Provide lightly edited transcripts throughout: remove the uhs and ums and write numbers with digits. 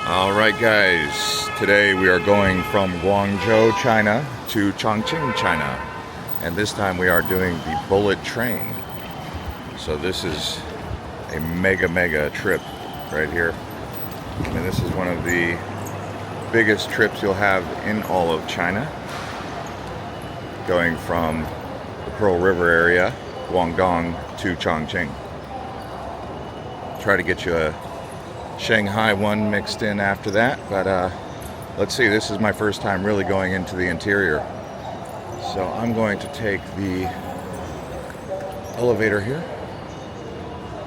Alright guys, today we are going from Guangzhou, China to Chongqing, China. And this time we are doing the bullet train. So this is a mega trip right here. And this is one of the biggest trips you'll have in all of China. Going from the Pearl River area, Guangdong, to Chongqing. Try to get you a Shanghai one mixed in after that, but let's see, this is my first time really going into the interior. So I'm going to take the elevator here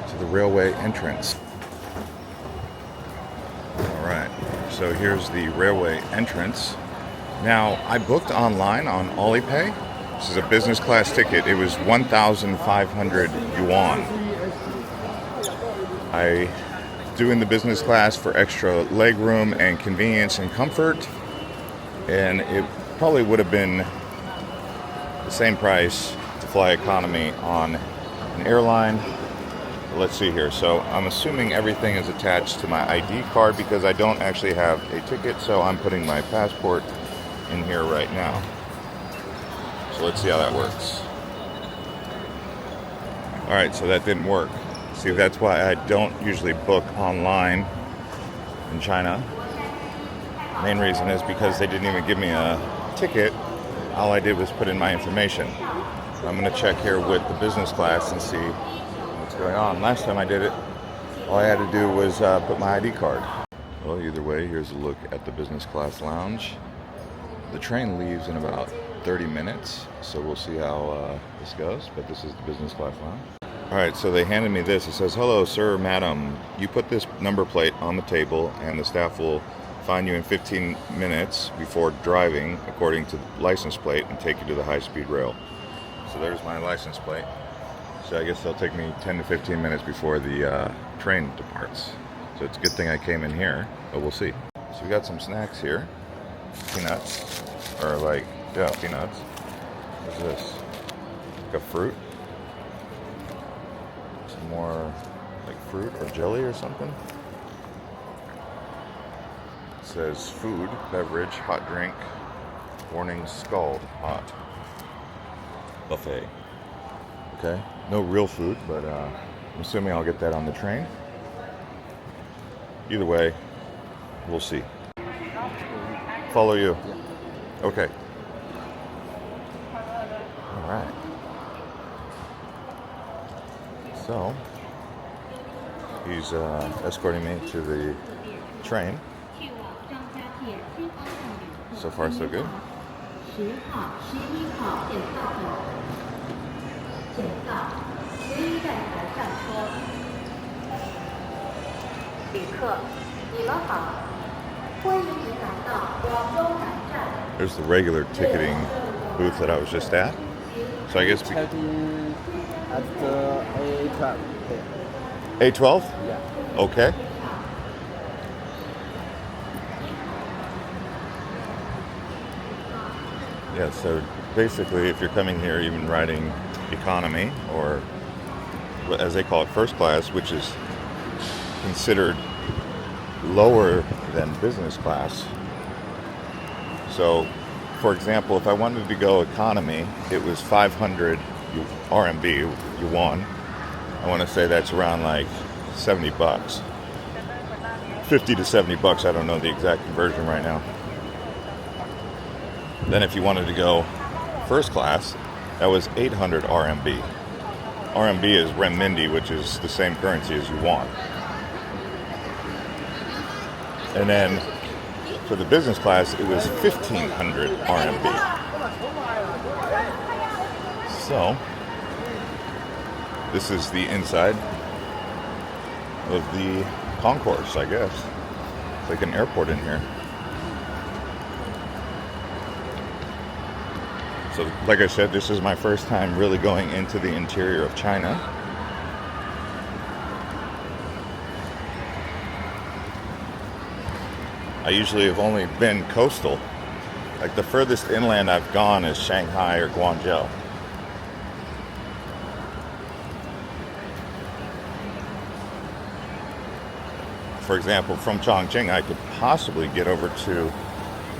to the railway entrance. Alright, so here's the railway entrance. Now, I booked online on Alipay. This is a business class ticket. It was 1,500 yuan. I doing the business class for extra leg room and convenience and comfort, and it probably would have been the same price to fly economy on an airline. Let's see here. So I'm assuming everything is attached to my ID card because I don't actually have a ticket, so I'm putting my passport in here right now. So let's see how that works. Alright, so that didn't work. See, that's why I don't usually book online in China. Main reason is because they didn't even give me a ticket. All I did was put in my information. I'm going to check here with the business class and see what's going on. Last time I did it, all I had to do was put my ID card. Well, either way, here's a look at the business class lounge. The train leaves in about 30 minutes, so we'll see how this goes, but this is the business class lounge. Alright, so they handed me this. It says, "Hello, sir, madam. You put this number plate on the table, and the staff will find you in 15 minutes before driving according to the license plate and take you to the high-speed rail." So there's my license plate. So I guess they'll take me 10 to 15 minutes before the train departs. So it's a good thing I came in here, but we'll see. So we got some snacks here. Peanuts. Or peanuts. What's this? Like a fruit? Some more like fruit or jelly or something. It says food, beverage, hot drink, warning scald, hot. Buffet. Okay, no real food, but I'm assuming I'll get that on the train. Either way, we'll see. Follow you. Okay. All right. So he's escorting me to the train. So far, so good. There's the regular ticketing booth that I was just at. So I guess at the A12. A12? Yeah. Okay. Yeah, so basically if you're coming here even riding economy, or as they call it, first class, which is considered lower than business class. So, for example, if I wanted to go economy, it was 500 RMB, yuan. I want to say that's around like 70 bucks. 50 to 70 bucks, I don't know the exact conversion right now. Then if you wanted to go first class, that was 800 RMB. RMB is renminbi, which is the same currency as yuan. And then for the business class, it was 1,500 RMB. So, this is the inside of the concourse, I guess. It's like an airport in here. So, like I said, this is my first time really going into the interior of China. I usually have only been coastal. Like the furthest inland I've gone is Shanghai or Guangzhou. for example, from Chongqing, I could possibly get over to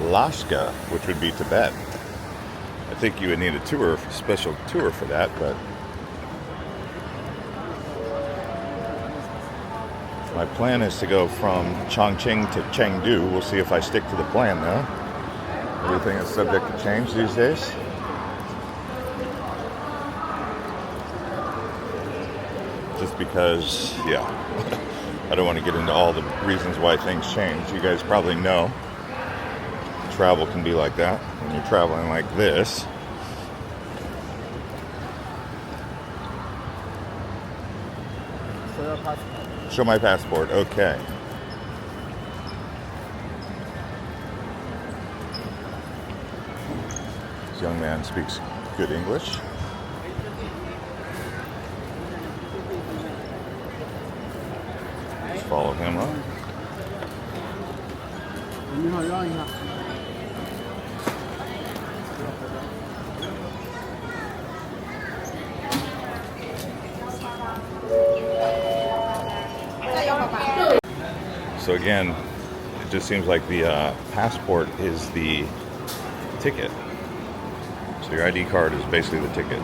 Lashka, which would be Tibet. I think you would need a tour, special tour for that, but my plan is to go from Chongqing to Chengdu. We'll see if I stick to the plan, though. Everything is subject to change these days. Just because, yeah, I don't want to get into all the reasons why things change. You guys probably know travel can be like that when you're traveling like this. Show your passport. Show my passport, okay. This young man speaks good English. Just follow him up. 你好，让一下。 So again, it just seems like the passport is the ticket. So your ID card is basically the ticket.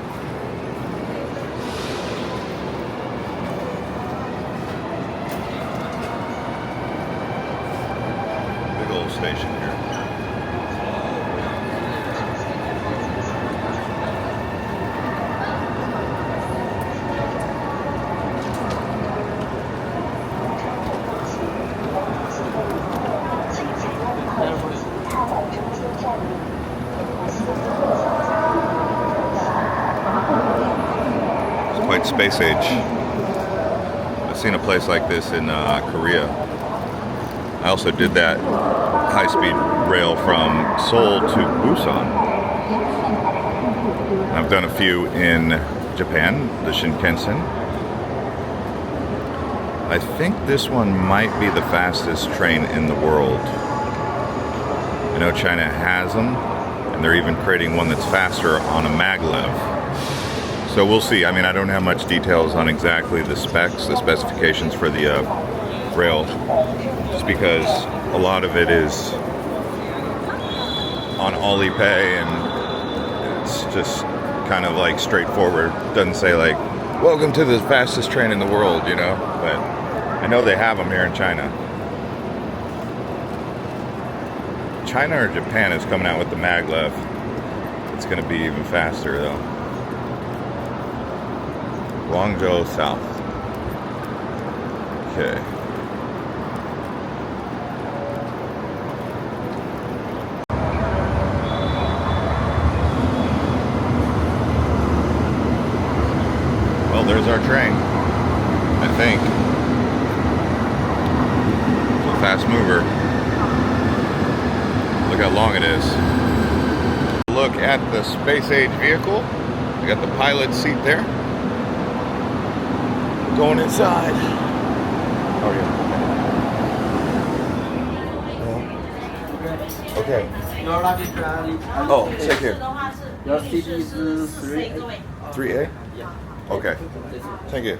Big old station here. It's quite space age. I've seen a place like this in Korea. I also did that high-speed rail from Seoul to Busan. I've done a few in Japan, the Shinkansen. I think this one might be the fastest train in the world. I know China has them, and they're even creating one that's faster on a maglev. So we'll see. I mean, I don't have much details on exactly the specs, the specifications for the rail, just because a lot of it is on Alipay, and it's just kind of like straightforward. Doesn't say like, welcome to the fastest train in the world, you know, but I know they have them here in China. China or Japan is coming out with the maglev. It's going to be even faster though. Guangzhou South. Okay. Well, there's our train, I think. It's a fast mover. Look how long it is. Look at the space age vehicle. We got the pilot's seat there. Going inside. Oh yeah. Okay. Your luggage plan. Oh, take care. Your seat is 3A. 3A? Yeah. Okay. Thank you.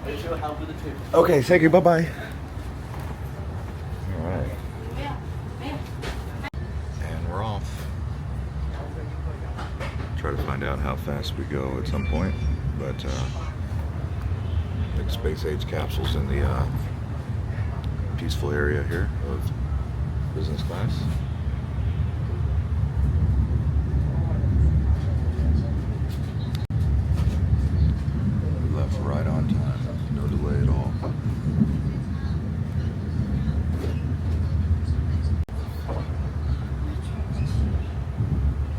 Wish you have a good trip. Okay, thank you. Bye-bye. All right. And we're off. Try to find out how fast we go at some point, but big space age capsules in the peaceful area here of business class. We left right on time, no delay at all.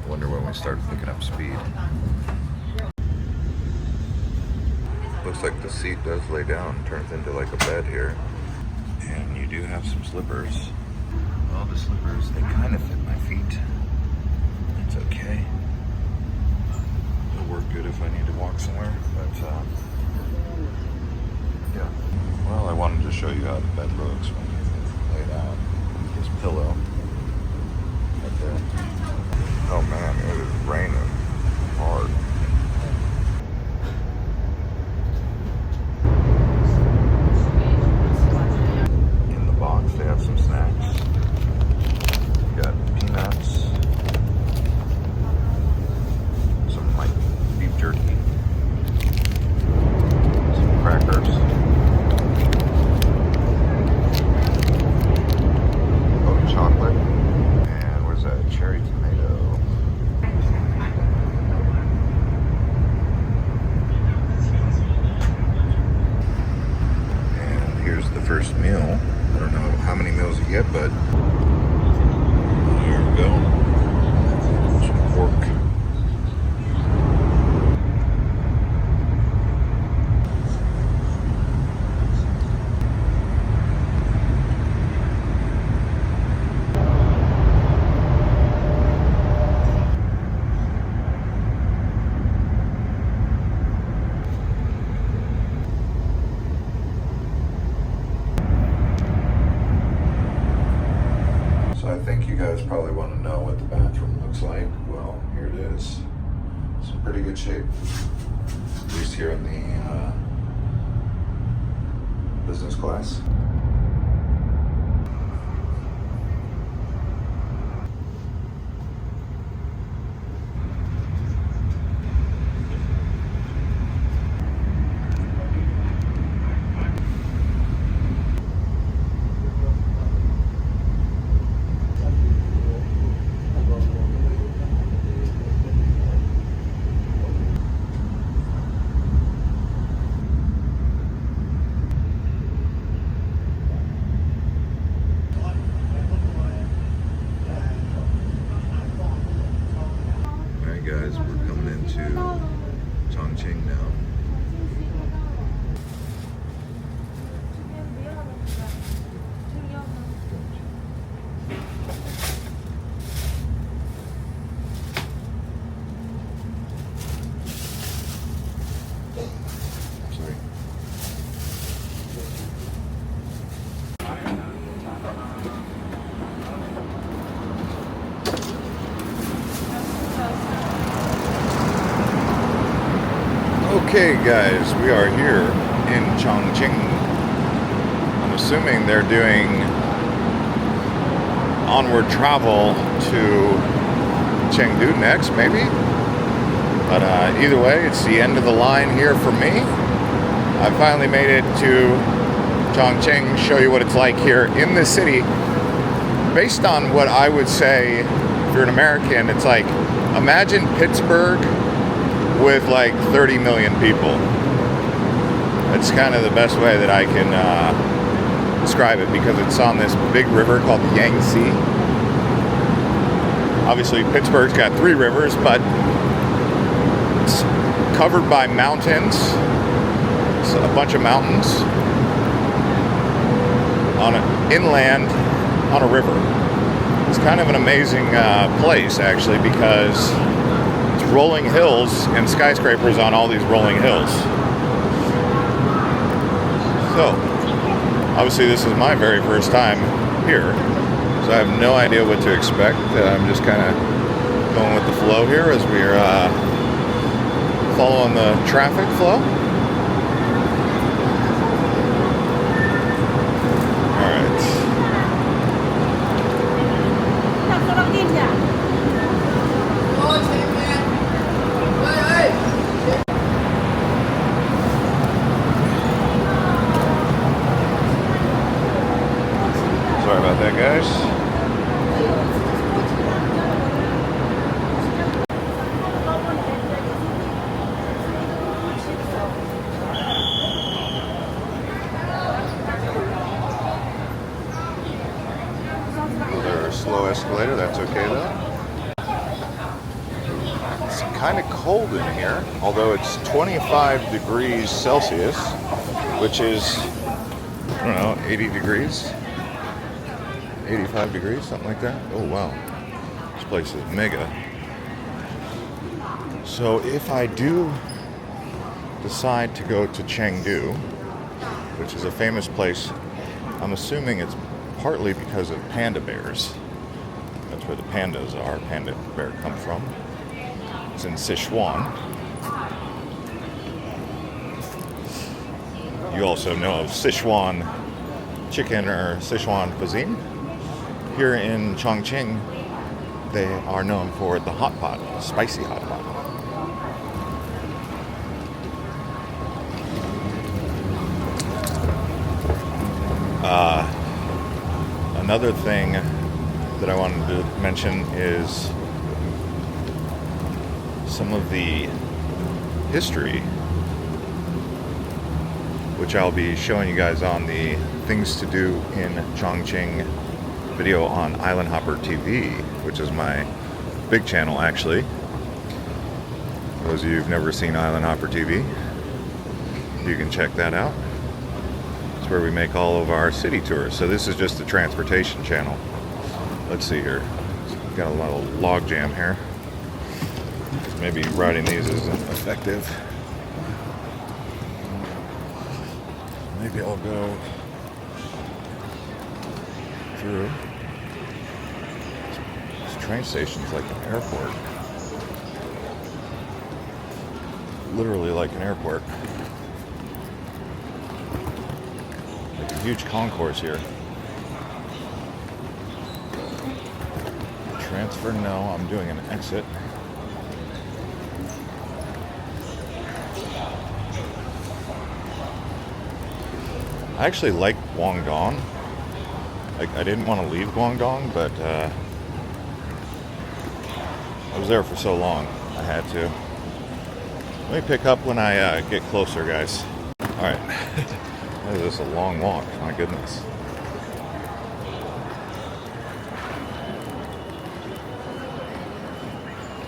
Wonder when we start picking up speed. Looks like the seat does lay down, turns into like a bed here. And you do have some slippers. Well, the slippers, they kind of fit my feet. It's okay. It'll work good if I need to walk somewhere, but yeah. Well, I wanted to show you how the bed looks when you lay it out. This pillow right there. Oh man, it is raining hard. meal. I don't know how many meals you get, but there we go. Some pork. I think you guys probably want to know what the bathroom looks like. Well, here it is. It's in pretty good shape. At least here in the business class. Guys, we're coming into Chongqing now. Sorry. Okay guys, we are here in Chongqing. I'm assuming they're doing onward travel to Chengdu next, maybe? But either way, it's the end of the line here for me. I finally made it to Chongqing, show you what it's like here in the city. Based on what I would say, if you're an American, it's like, imagine Pittsburgh with like 30 million people. That's kind of the best way that I can describe it, because it's on this big river called the Yangtze. Obviously Pittsburgh's got 3 rivers, but it's covered by mountains. It's a bunch of mountains on an inland on a river. It's kind of an amazing place actually, because rolling hills and skyscrapers on all these rolling hills. So, obviously this is my very first time here, so I have no idea what to expect. I'm just kind of going with the flow here as we're following the traffic flow. Alright. Sorry about that, guys. Another slow escalator, that's okay though. It's kind of cold in here, although it's 25 degrees Celsius, which is, I don't know, 80 degrees? 85 degrees, something like that. Oh wow, this place is mega. So if I do decide to go to Chengdu, which is a famous place, I'm assuming it's partly because of panda bears. That's where the pandas are, panda bear come from. It's in Sichuan. You also know of Sichuan chicken or Sichuan cuisine. Here in Chongqing, they are known for the hot pot, spicy hot pot. Another thing that I wanted to mention is some of the history which I'll be showing you guys on the Things to Do in Chongqing video on Island Hopper TV, which is my big channel actually. For those of you who've never seen Island Hopper TV, you can check that out. It's where we make all of our city tours. So this is just the transportation channel. Let's see here. Got a little log jam here. Maybe riding these isn't effective. Maybe I'll go through. This train station's like an airport. Literally like an airport. Like a huge concourse here. Transfer, no, I'm doing an exit. I actually like Guangdong. I didn't want to leave Guangdong, but I was there for so long, I had to. Let me pick up when I get closer, guys. Alright. This is a long walk, my goodness.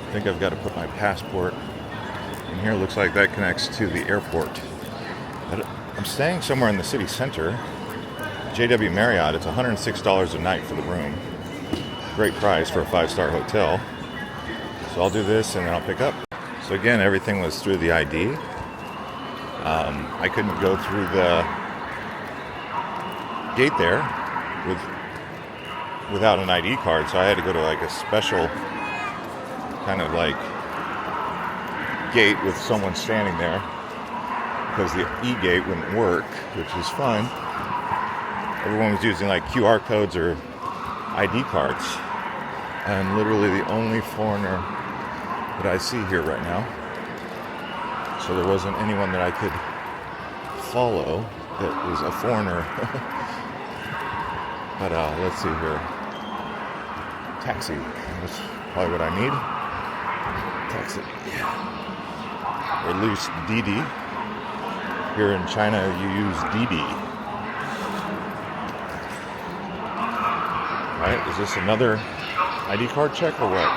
I think I've got to put my passport in here. Looks like that connects to the airport. I'm staying somewhere in the city center. JW Marriott, it's $106 a night for the room. Great price for a 5-star hotel. So I'll do this and then I'll pick up. So again, everything was through the ID. I couldn't go through the gate there without an ID card, so I had to go to like a special kind of like gate with someone standing there because the e-gate wouldn't work, which is fine. Everyone was using like QR codes or ID cards. I'm literally the only foreigner that I see here right now. So there wasn't anyone that I could follow that was a foreigner. But let's see here. Taxi. That's probably what I need. Taxi. Yeah. Or at least Didi. Here in China, you use Didi. Alright, is this another ID card check or what?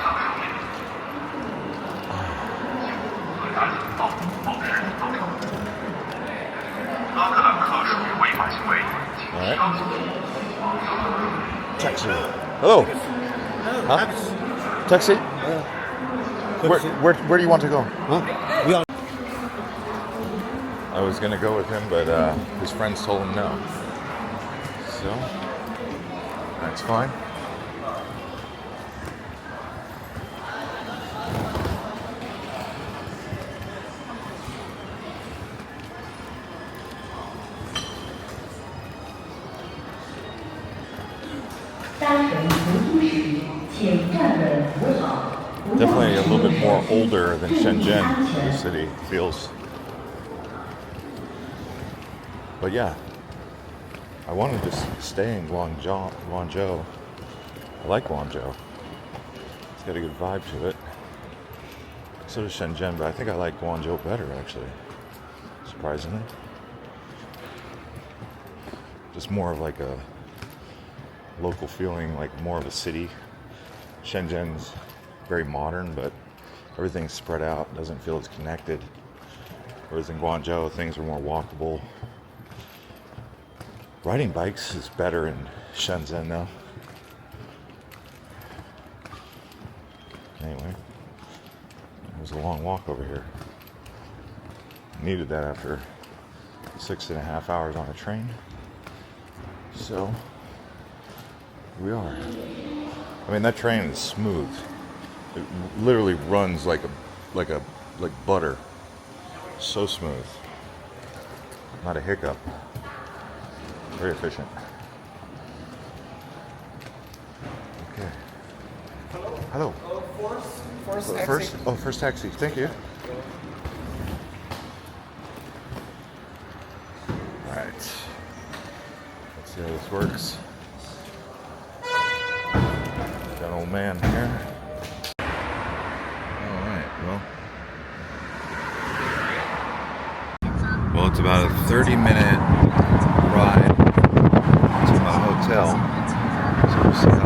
Alright. Taxi. Hello. Huh? Taxi? Where do you want to go? Huh? We are. I was gonna go with him, but his friends told him no. So that's fine. Definitely a little bit more older than Shenzhen, the city feels. But yeah, I wanted to stay in Guangzhou. I like Guangzhou. It's got a good vibe to it. So does Shenzhen, but I think I like Guangzhou better actually, surprisingly. Just more of like a local feeling, like more of a city. Shenzhen's very modern, but everything's spread out, doesn't feel as connected. Whereas in Guangzhou, things are more walkable. Riding bikes is better in Shenzhen though. Anyway, it was a long walk over here. Needed that after 6.5 hours on a train. So, we are. I mean, that train is smooth. It literally runs like butter. So smooth. Not a hiccup. Very efficient. Okay. Hello. First taxi. Thank you. All right. Let's see how this works. Got an old man here. All right. Well, it's about a 30-minute ride to my hotel. So we'll see how